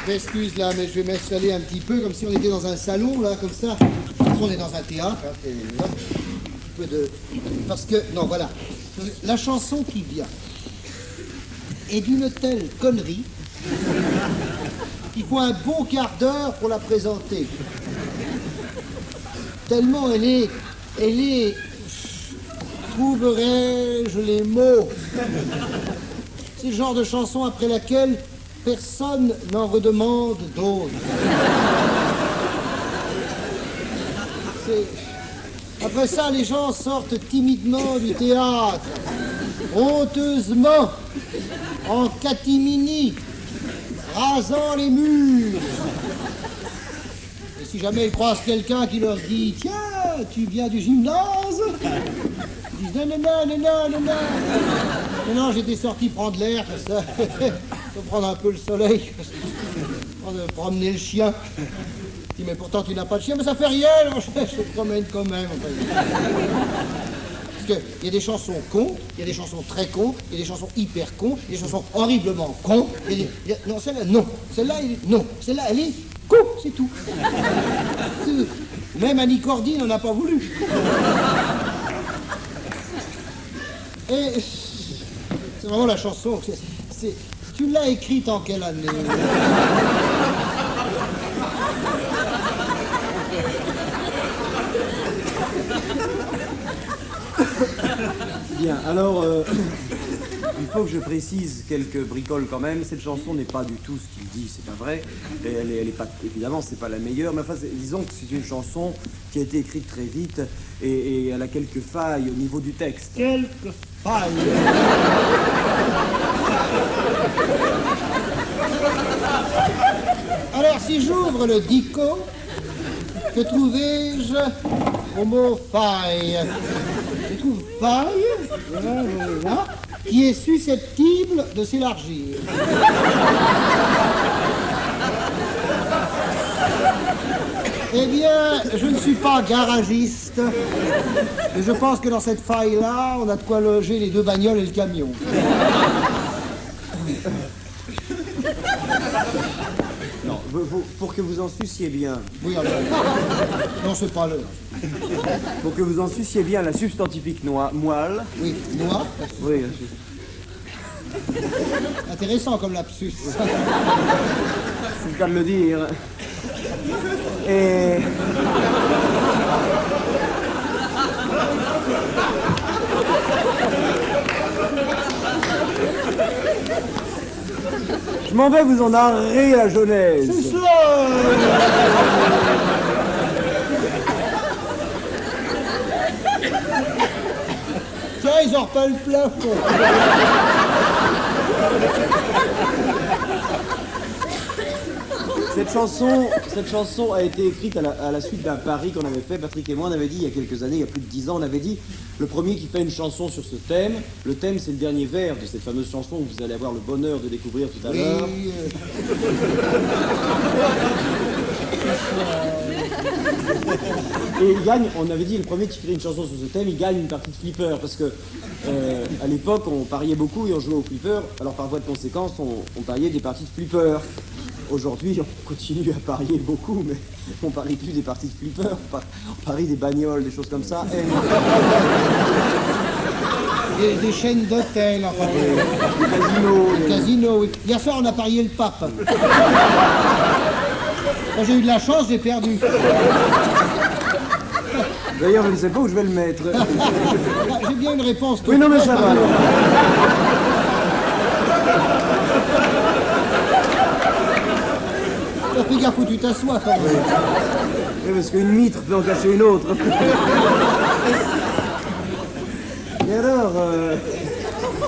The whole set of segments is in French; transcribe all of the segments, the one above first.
m'excuse là, mais je vais m'installer un petit peu comme si on était dans un salon, là, comme ça. On est dans un théâtre, hein, un peu de... Parce que, non, voilà, la chanson qui vient est d'une telle connerie qu'il faut un bon quart d'heure pour la présenter. Tellement elle est... Trouverais-je les mots? C'est le genre de chanson après laquelle personne n'en redemande d'autres. Après ça, les gens sortent timidement du théâtre, honteusement, en catimini, rasant les murs. Et si jamais ils croisent quelqu'un qui leur dit « Tiens, tu viens du gymnase ?» Ils disent « Non, non, non, non, non, non, non. Non, j'étais sorti prendre l'air, comme ça. Faut prendre un peu le soleil. Promener le chien. » Je dis « Mais pourtant, tu n'as pas de chien. » « Mais ça fait rien, je te promène quand même. » Parce qu'il y a des chansons cons, il y a des chansons très cons, il y a des chansons hyper cons, il y a des chansons horriblement cons. Non, celle-là, non. Celle-là, non. Celle-là, elle est con, c'est tout. Même Annie Cordy n'en a pas voulu. Et c'est vraiment la chanson. Tu l'as écrite en quelle année? Bien, alors, il faut que je précise quelques bricoles quand même. Cette chanson n'est pas du tout ce qu'il dit, c'est pas vrai. Et elle est pas, évidemment, c'est pas la meilleure, mais enfin, disons que c'est une chanson qui a été écrite très vite et elle a quelques failles au niveau du texte. Quelques failles. Alors, si j'ouvre le dico, que trouvais-je au mot faille? Je trouve faille, voilà, qui est susceptible de s'élargir. Eh bien, je ne suis pas garagiste, mais je pense que dans cette faille-là, on a de quoi loger les deux bagnoles et le camion. Non, pour que vous en suciez bien. Oui, alors, non, c'est pas l'heure. Pour que vous en suciez bien la substantifique moelle. Oui, noix. Oui, Intéressant comme lapsus. c'est le cas de le dire. Et... je m'en vais vous en narrer la genèse. C'est cela. Tiens, ils ont repeint le plafond. Cette chanson a été écrite à la suite d'un pari qu'on avait fait, Patrick et moi, on avait dit il y a quelques années, il y a plus de 10 ans, on avait dit le premier qui fait une chanson sur ce thème, le thème c'est le dernier vers de cette fameuse chanson que vous allez avoir le bonheur de découvrir tout à l'heure. Oui, Et il gagne, on avait dit le premier qui crée une chanson sur ce thème, il gagne une partie de flipper, parce que à l'époque on pariait beaucoup et on jouait au flipper, alors par voie de conséquence on pariait des parties de flipper. Aujourd'hui, on continue à parier beaucoup, mais on parie plus des parties de flipper, on parie des bagnoles, des choses comme ça. et des chaînes d'hôtels, enfin. Des Casino, oui. Hier soir, on a parié le pape. Quand j'ai eu de la chance, j'ai perdu. D'ailleurs, je ne sais pas où je vais le mettre. J'ai bien une réponse. Oui, non, mais ça va. Fais gaffe où tu t'assois quand même. Oui, parce qu'une mitre peut en cacher une autre. Et alors,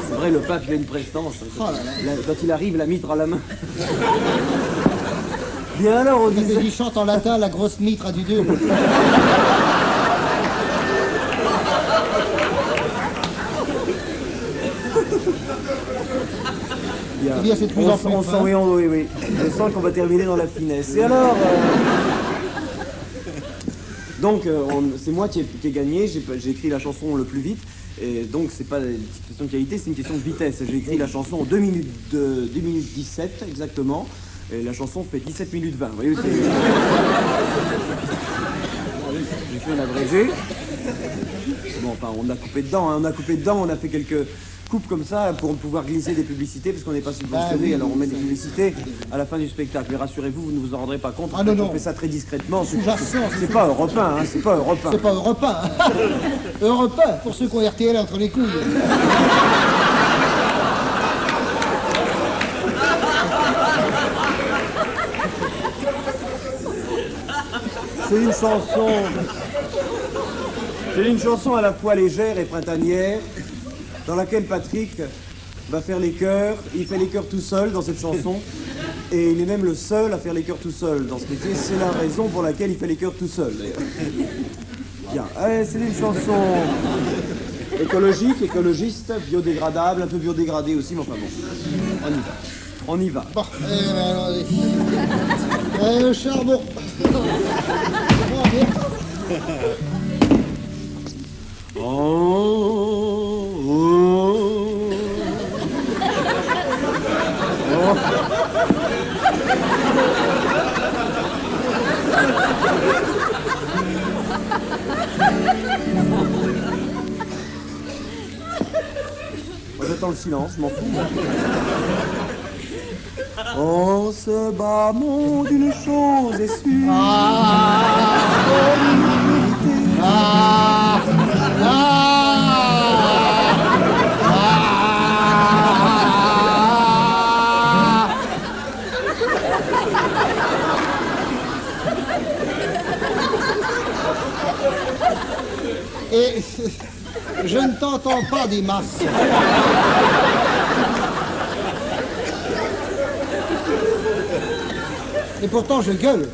c'est vrai, le pape, il a une prestance. Oh là là. Quand il arrive, la mitre à la main. Bien alors, on disait... Il chante en latin la grosse mitre à du deux. Bien. Bien, c'est de plus en plus On fin. sent, oui. Je sens qu'on va terminer dans la finesse. Et alors... Donc, c'est moi qui ai gagné, j'ai écrit la chanson le plus vite, et donc c'est pas une question de qualité, c'est une question de vitesse. J'ai écrit la chanson en 2 minutes 17 exactement, Et la chanson fait 17 minutes 20, vous voyez aussi. J'ai fait un abrégé. Bon, enfin, on a coupé dedans, hein, on a fait quelques coupes comme ça pour pouvoir glisser des publicités, parce qu'on n'est pas subventionné, alors on met des publicités à la fin du spectacle. Mais rassurez-vous, vous ne vous en rendrez pas compte, on fait ça très discrètement. C'est pas européen, hein, c'est pas européen. C'est pas européen. Européen, pour ceux qui ont RTL entre les couilles. C'est une chanson à la fois légère et printanière, dans laquelle Patrick va faire les chœurs. Il fait les chœurs tout seul dans cette chanson, et il est même le seul à faire les chœurs tout seul dans ce métier. C'est la raison pour laquelle il fait les chœurs tout seul, d'ailleurs. Bien, c'est une chanson écologique, écologiste, biodégradable, un peu biodégradée aussi, mais enfin bon, on y va. Bon, allez, le charbon. Moi, j'attends le silence, je m'en fous. On se bat, mon, d'une chose est sûre. Et je ne t'entends pas des masses. Et pourtant, je gueule.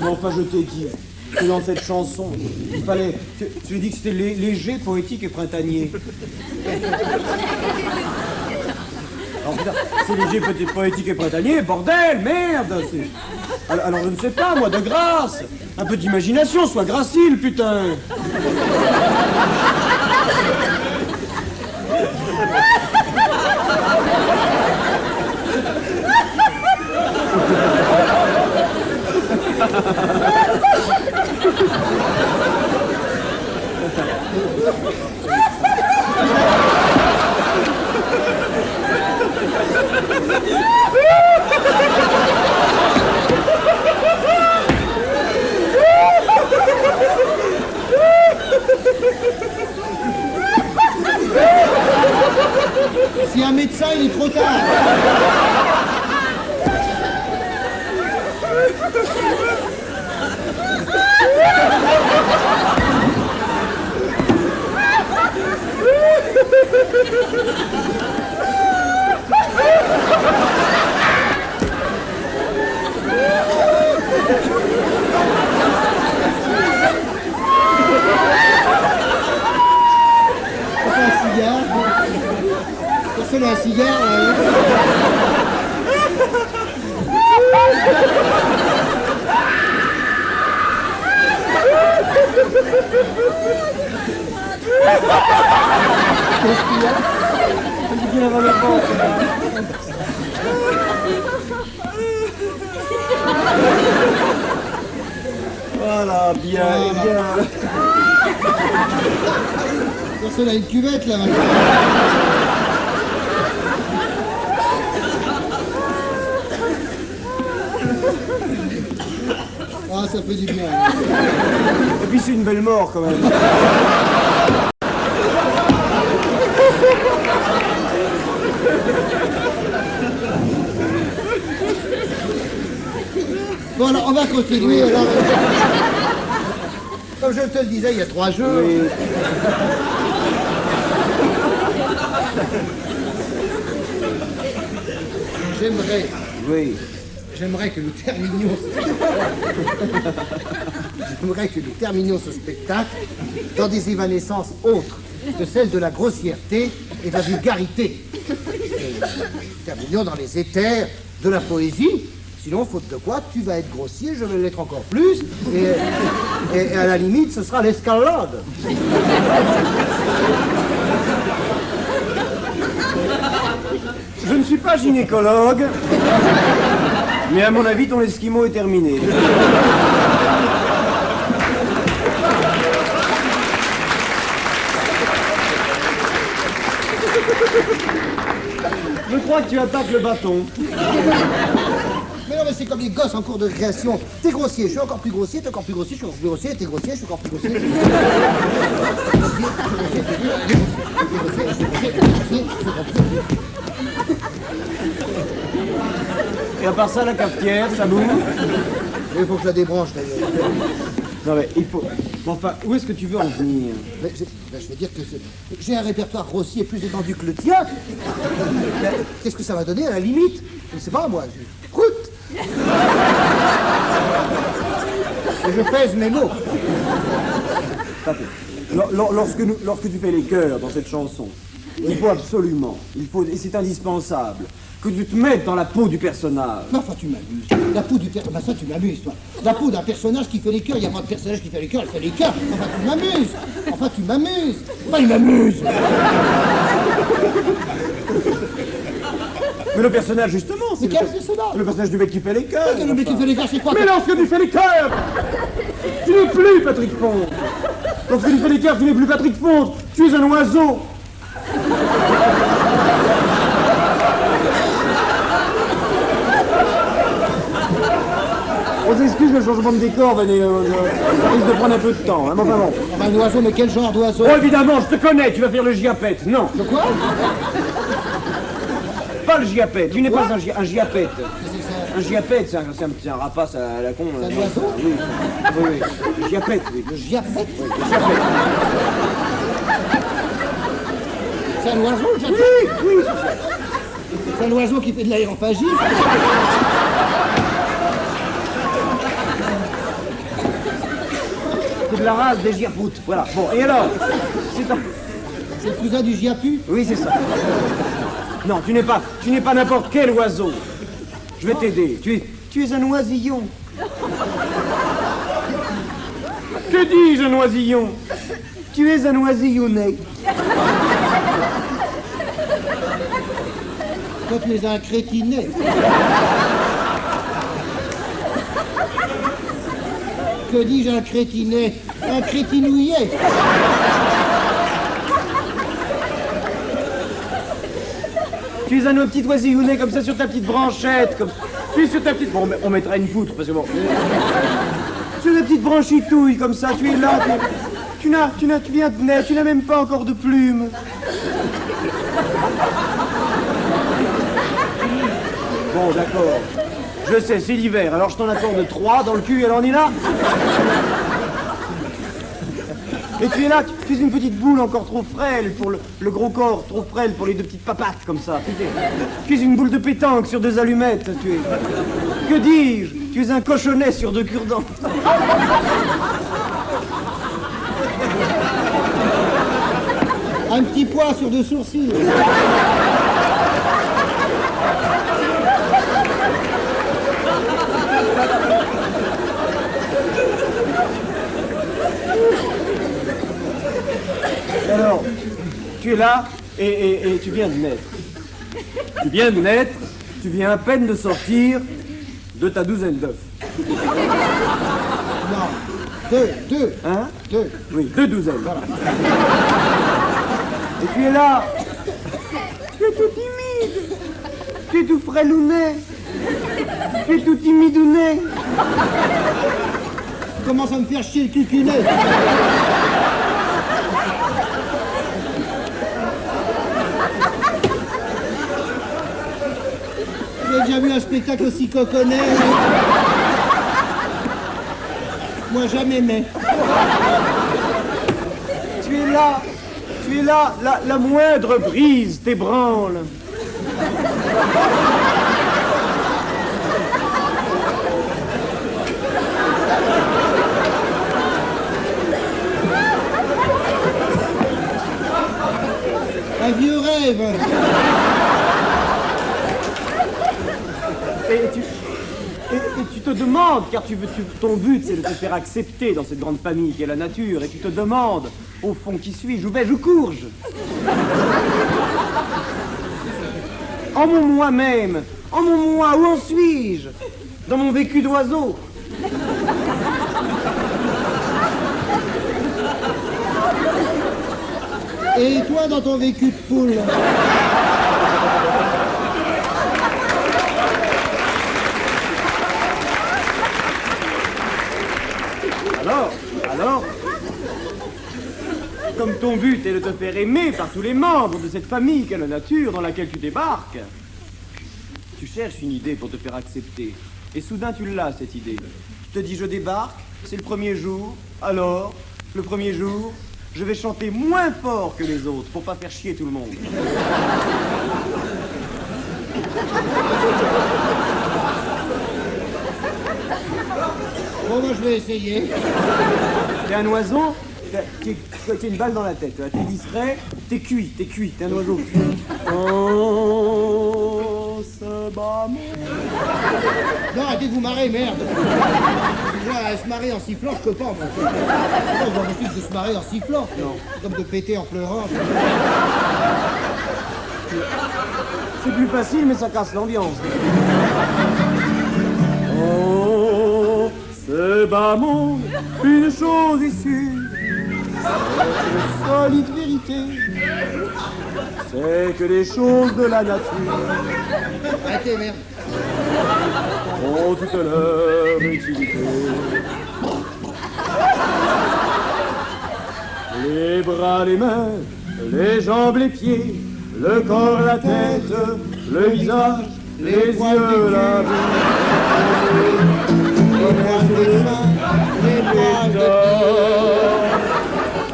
Mais enfin, je t'ai dit que dans cette chanson, il fallait... Tu as dit que c'était léger, poétique et printanier. Alors, putain, c'est léger, poétique et printanier, bordel, merde. Alors, je ne sais pas, moi, de grâce. Un peu d'imagination, sois gracile, putain. Si un médecin, il est trop tard. Un cigare, là. Qu'est-ce qu'il y a? Il dit avant le ventre. Voilà, bien, bien. Personne a une cuvette, là, maintenant. Ah, ça fait du bien. Et puis c'est une belle mort quand même. Bon, alors, on va continuer. Alors, comme je te le disais il y a 3 jours. Oui. J'aimerais que nous terminions. J'aimerais que nous terminions ce spectacle dans des évanescences autres que celles de la grossièreté et de la vulgarité. Terminions dans les éthers de la poésie. Sinon, faute de quoi, tu vas être grossier, je vais l'être encore plus, et à la limite, ce sera l'escalade. pas gynécologue, mais à mon avis, ton esquimau est terminé. Je crois que tu attaques le bâton. Mais non, mais c'est comme les gosses en cours de création. T'es grossier, je suis encore plus grossier, t'es encore plus grossier, je suis encore plus grossier, t'es grossier, je suis encore plus grossier. Et à part ça, la cafetière, ça boue. Il faut que je la débranche d'ailleurs. Non mais il faut... Bon, enfin, où est-ce que tu veux en venir? Je veux dire que j'ai un répertoire grossier plus étendu que le tien. Mais qu'est-ce que ça va donner à la limite? Je ne sais pas, moi. Prout. Et je pèse mes mots. Lorsque tu fais les chœurs dans cette chanson, il faut absolument, et c'est indispensable, que tu te mettes dans la peau du personnage. Mais enfin, tu m'amuses. La peau du personnage. Enfin, tu m'amuses, toi. La peau d'un personnage qui fait les chœurs. Il n'y a pas de personnage qui fait les chœurs, elle fait les chœurs. Enfin, tu m'amuses. Enfin, tu m'amuses. Enfin, il m'amuse. Mais le personnage, justement, c'est quel personnage? le personnage du mec qui fait les chœurs. Le mec qui fait les chœurs, c'est quoi? Mais lorsque tu fais les chœurs, tu n'es plus Patrick Fonte. Lorsque tu fais les chœurs, tu n'es plus Patrick Fonte. Tu es un oiseau. On s'excuse le changement de décor, mais ça risque de prendre un peu de temps. Hein, mais enfin bon. Enfin, un oiseau, mais quel genre d'oiseau? Oh, évidemment, je te connais, tu vas faire le giapette. Non. De quoi? Pas le giapette, tu n'es pas un giapette. Qu'est-ce que c'est? Un giapette, c'est un rapace à la con. C'est un oiseau? Oui. Le giapette, oui. Le giapette? Oui, le giapette. C'est un oiseau, le giapette? Oui, C'est un oiseau qui fait de l'aérophagie? c'est de la race des giapoutes. Voilà. Bon, et alors? C'est le cousin du giapu? Oui, c'est ça. Non, tu n'es pas n'importe quel oiseau. Je vais t'aider. Tu es un oisillon. Que dis-je, un oisillon? Tu es un oisillonnet. Toi, tu es un crétinet. Que dis-je, un crétinet? Un crétinouillet. Tu es un petit oisillonnet comme ça sur ta petite branchette. Comme... Tu es sur ta petite... Bon, on mettra une poutre parce que bon... Sur ta petite branchitouille comme ça, tu es là. Tu viens de naître, tu n'as même pas encore de plumes. Bon, d'accord. Je sais, c'est l'hiver, alors je t'en accorde 3 dans le cul, alors on est là. Et tu es là, tu es une petite boule encore trop frêle pour le gros corps, trop frêle pour les deux petites papates comme ça. Tu es une boule de pétanque sur 2 allumettes, tu es... Que dis-je? Tu es un cochonnet sur 2 cure-dents. Un petit pois sur 2 sourcils. Alors, tu es là et tu viens de naître. Tu viens de naître, tu viens à peine de sortir de ta douzaine d'œufs. Non. 2. Hein? 2. Oui, 2 douzaines, voilà. Et tu es là. Tu es tout timide. Tu es tout frêlounet. Tu es tout timidounet. Tu commences à me faire chier le cucunet. J'ai déjà vu un spectacle aussi coconnet. Moi, jamais, mais... Tu es là, la moindre brise t'ébranle. Un vieux rêve. Et tu te demandes, car ton but c'est de te faire accepter dans cette grande famille qu'est la nature, et tu te demandes, au fond, qui suis-je? Où vais-je? Où cours-je? En mon moi-même. En mon moi, où en suis-je? Dans mon vécu d'oiseau. Et toi, dans ton vécu de poule? Alors, comme ton but est de te faire aimer par tous les membres de cette famille qu'est la nature dans laquelle tu débarques, tu cherches une idée pour te faire accepter. Et soudain tu l'as, cette idée. Tu te dis, je débarque, c'est le premier jour, alors, le premier jour, je vais chanter moins fort que les autres pour pas faire chier tout le monde. Bon, moi, je vais essayer. T'es un oiseau, t'as une balle dans la tête, t'es discret, t'es cuit, t'es un oiseau cuit. Oh, ce bas Non, arrêtez de vous marrer, merde. Moi, se marrer en sifflant, je peux pas, moi. Non, je refuse de se marrer en sifflant. Non. C'est comme de péter en pleurant. C'est plus facile, mais ça casse l'ambiance. Oh, ce bas monde, une chose est sûre, c'est une solide vérité, c'est que les choses de la nature Arrêtez, merde. ont toute leur utilité. Les bras, les mains, les jambes, les pieds, le corps, la tête, le visage, les yeux, la bouche. Les bras,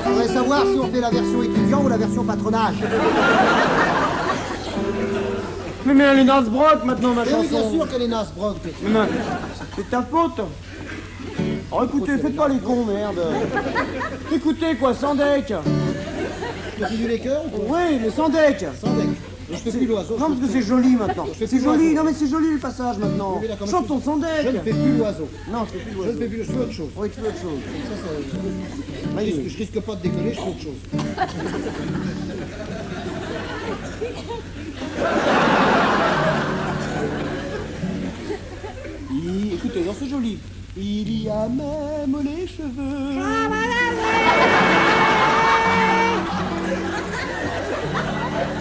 je voudrais savoir si on fait la version étudiant ou la version patronage. Mais elle est Nasbrock maintenant, ma Et oui, bien chanson. sûr qu'elle est naze, Brock. Mais c'est ta faute. Oh, écoutez, faites pas les cons, merde. Écoutez, quoi, sans deck. Tu as du l'écœur ou quoi? Oui, mais sans deck. Sans deck. Je fais plus l'oiseau. Non, parce que c'est joli maintenant. Je fais C'est plus joli, l'oiseau. non mais c'est joli le passage maintenant. Oui, d'accord, mais Chante je- ton sans deck. Je ne fais plus l'oiseau. Non, je fais plus Je l'oiseau. ne fais plus, je fais autre chose. Oui, tu fais autre chose. Je risque pas de déconner, je fais autre chose. Écoutez, non, c'est joli. Il y a même les cheveux.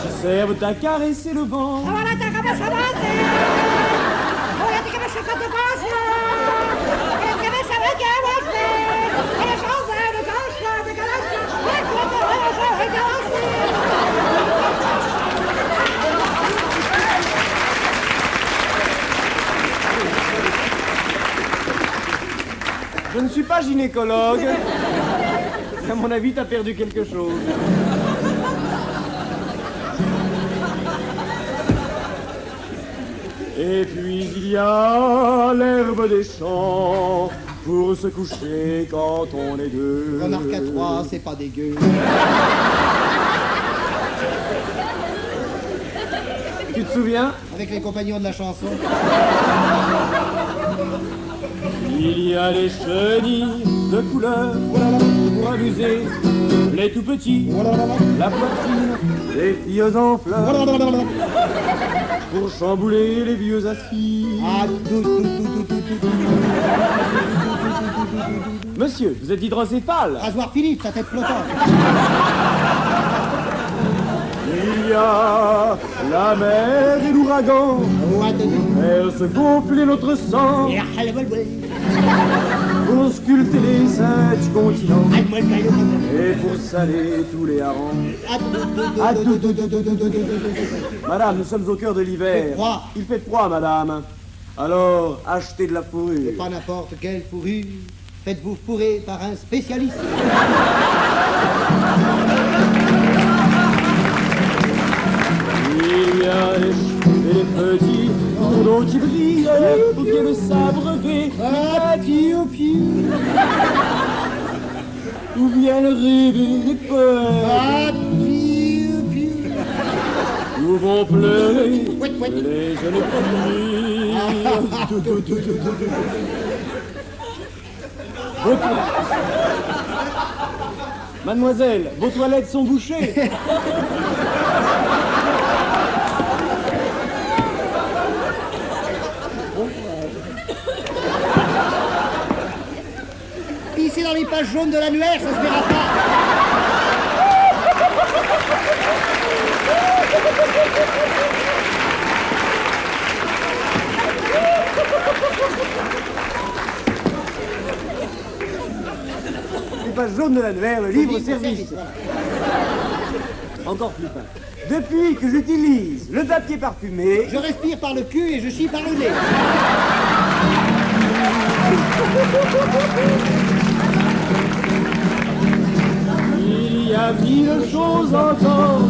Qui servent à caresser le vent. Je ne suis pas gynécologue. À mon avis, t'as perdu quelque chose. Et puis il y a l'herbe des champs pour se coucher quand on est deux. Remarque à 3, c'est pas dégueu. Tu te souviens? Avec les compagnons de la chanson. Il y a les chenilles de couleur pour amuser les tout petits, la poitrine des filles en fleurs pour chambouler les vieux assis. Ah, Monsieur, vous êtes hydrocéphale. Rasoir Philippe, sa tête flottante. Il y a la mer et l'ouragan faire se gonfler notre sang pour sculpter les 7 continents et pour saler tous les harengs. Madame, nous sommes au cœur de l'hiver. Il fait froid. Il fait froid, madame. Alors, achetez de la fourrure. Pas n'importe quelle fourrure. Faites-vous fourrer par un spécialiste. Il y a les petits bourreaux qui brillent au pied de s'abreuver. Piou, piou. Ou bien rêver des peurs. Ah, piou, piou. Où vont pleurer les jeunes filles. Mademoiselle, vos toilettes sont bouchées. c'est dans les pages jaunes de l'annuaire, ça se verra pas. Les pages jaunes de l'annuaire, le livre service. Voilà. Encore plus fin. Depuis que j'utilise le papier parfumé, Je respire par le cul et je chie par le nez. il y a mille choses encore.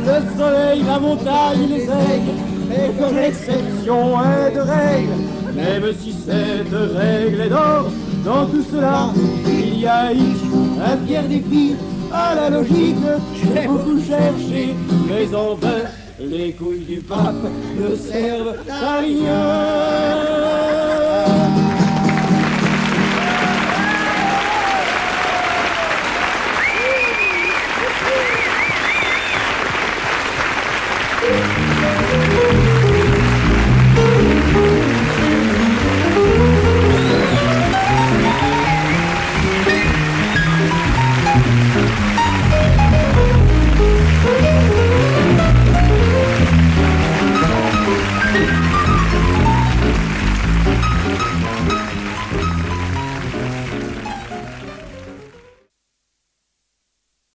Le soleil, la montagne, les aigles, et comme l'exception est de règle. Même si cette règle est d'or, dans tout cela, il y a un fier défi à la logique. J'ai beaucoup cherché, mais en vain, les couilles du pape ne servent à rien.